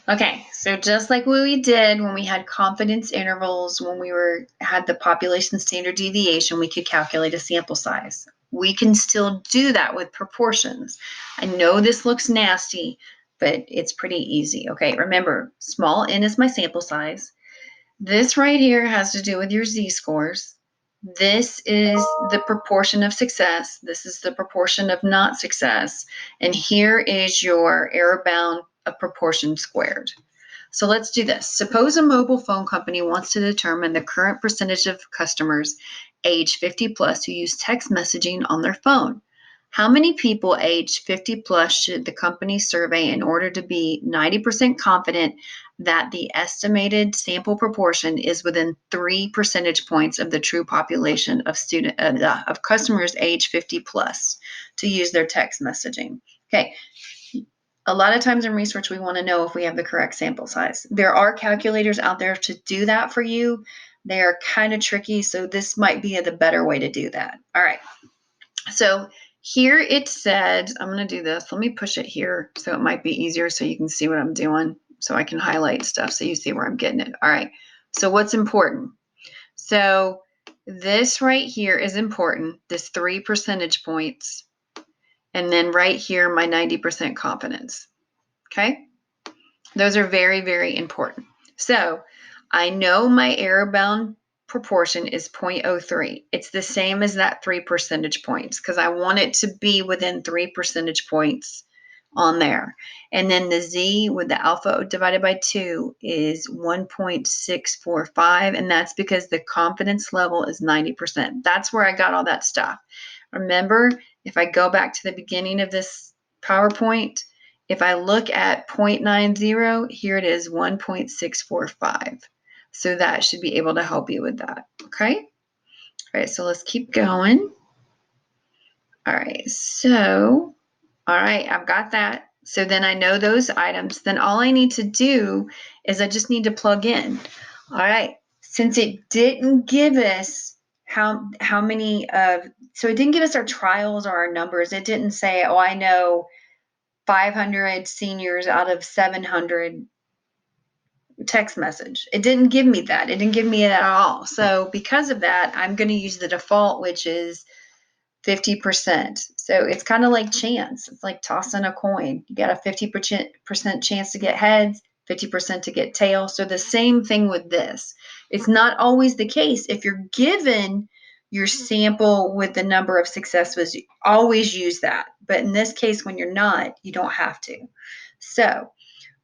Okay, so just like what we did when we had confidence intervals, when we had the population standard deviation, we could calculate a sample size. We can still do that with proportions. I know this looks nasty, but it's pretty easy. Okay, remember, small n is my sample size. This right here has to do with your z-scores. This is the proportion of success. This is the proportion of not success. And here is your error bound of proportion squared. So let's do this. Suppose a mobile phone company wants to determine the current percentage of customers age 50 plus who use text messaging on their phone. How many people age 50 plus should the company survey in order to be 90% confident that the estimated sample proportion is within 3 percentage points of the true population of customers age 50 plus to use their text messaging? Okay, a lot of times in research, we want to know if we have the correct sample size. There are calculators out there to do that for you. They are kind of tricky, so this might be the better way to do that. All right. So here it said, I'm going to do this. Let me push it here so it might be easier so you can see what I'm doing, so I can highlight stuff so you see where I'm getting it. All right. So what's important? So this right here is important, this 3 percentage points. And then right here, my 90% confidence. Okay. Those are very, very important. So I know my error bound proportion is 0.03. It's the same as that 3 percentage points because I want it to be within 3 percentage points on there. And then the z with the alpha divided by 2 is 1.645. And that's because the confidence level is 90%. That's where I got all that stuff. Remember, if I go back to the beginning of this PowerPoint, if I look at 0.90, here it is 1.645. So that should be able to help you with that. Okay. All right. So let's keep going. All right. So, all right, I've got that. So then I know those items. Then all I need to do is I just need to plug in. All right. Since it didn't give us how many so it didn't give us our trials or our numbers. It didn't say, oh, I know 500 seniors out of 700 text message. It didn't give me that. It didn't give me it at all. So because of that, I'm going to use the default, which is 50%. So it's kind of like chance. It's like tossing a coin. You got a 50% chance to get heads, 50% to get tails. So the same thing with this. It's not always the case. If you're given your sample with the number of successes, always use that. But in this case, when you're not, you don't have to. So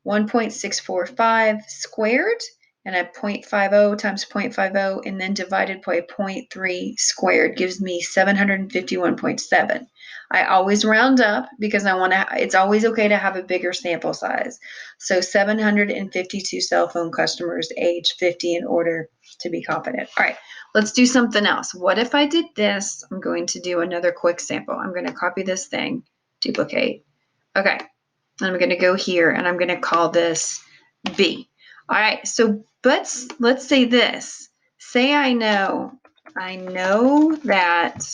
1.645 squared and a 0.50 times 0.50 and then divided by 0.3 squared gives me 751.7. I always round up because it's always okay to have a bigger sample size. So 752 cell phone customers age 50 in order to be confident. All right, let's do something else. What if I did this? I'm going to do another quick sample. I'm going to copy this thing, duplicate. Okay. I'm going to go here and I'm going to call this B. All right, so let's say this. Say I know that,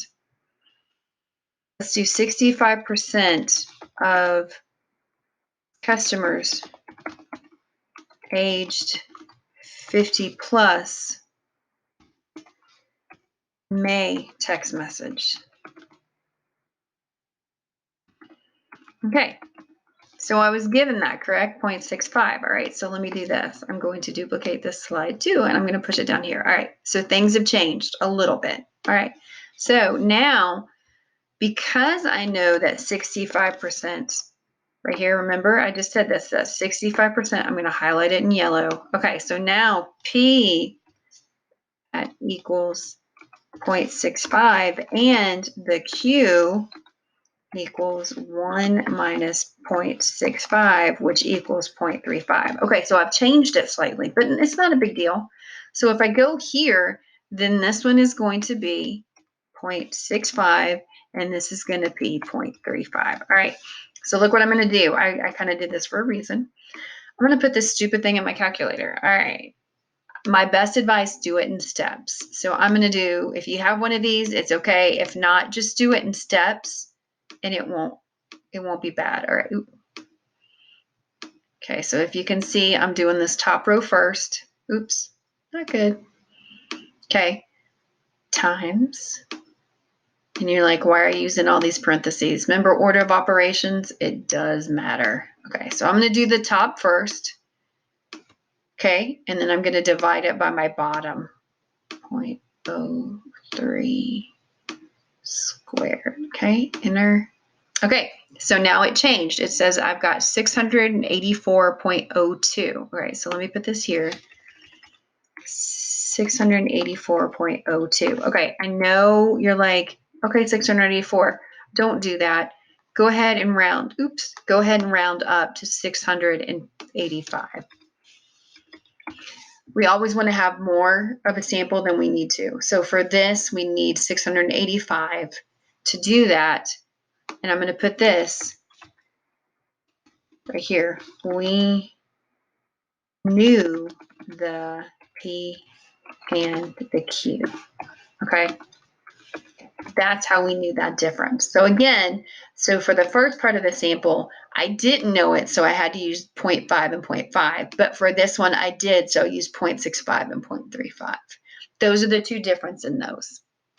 let's do 65% of customers aged 50 plus may text message. Okay, so I was given that, correct? 0.65. All right, so let me do this. I'm going to duplicate this slide too, and I'm going to push it down here. All right, so things have changed a little bit. All right, so now because I know that 65%, right here, remember I just said this, 65%, I'm going to highlight it in yellow. Okay, so now P at equals 0.65 and the Q equals 1 minus 0.65, which equals 0.35. Okay, so I've changed it slightly, but it's not a big deal. So if I go here, then this one is going to be 0.65, and this is going to be 0.35. All right, so look what I'm going to do. I kind of did this for a reason. I'm going to put this stupid thing in my calculator. All right. My best advice, do it in steps. So I'm going to do, if you have one of these, it's okay. If not, just do it in steps and it won't be bad. All right. Okay, so if you can see, I'm doing this top row first. Oops, not good. Okay, times. And you're like, why are you using all these parentheses? Remember order of operations? It does matter. Okay, so I'm going to do the top first. Okay, and then I'm going to divide it by my bottom. 0.03 squared. Okay, enter. Okay, so now it changed. It says I've got 684.02. All right, so let me put this here. 684.02. Okay, I know you're like, okay, 684. Don't do that. Go ahead and round. Oops. Go ahead and round up to 685. We always want to have more of a sample than we need to. So for this, we need 685 to do that. And I'm going to put this right here. We knew the P and the Q. Okay. That's how we knew that difference. So again, so for the first part of the sample, I didn't know it, so I had to use 0.5 and 0.5. But for this one, I did, so I used 0.65 and 0.35. Those are the two differences in those.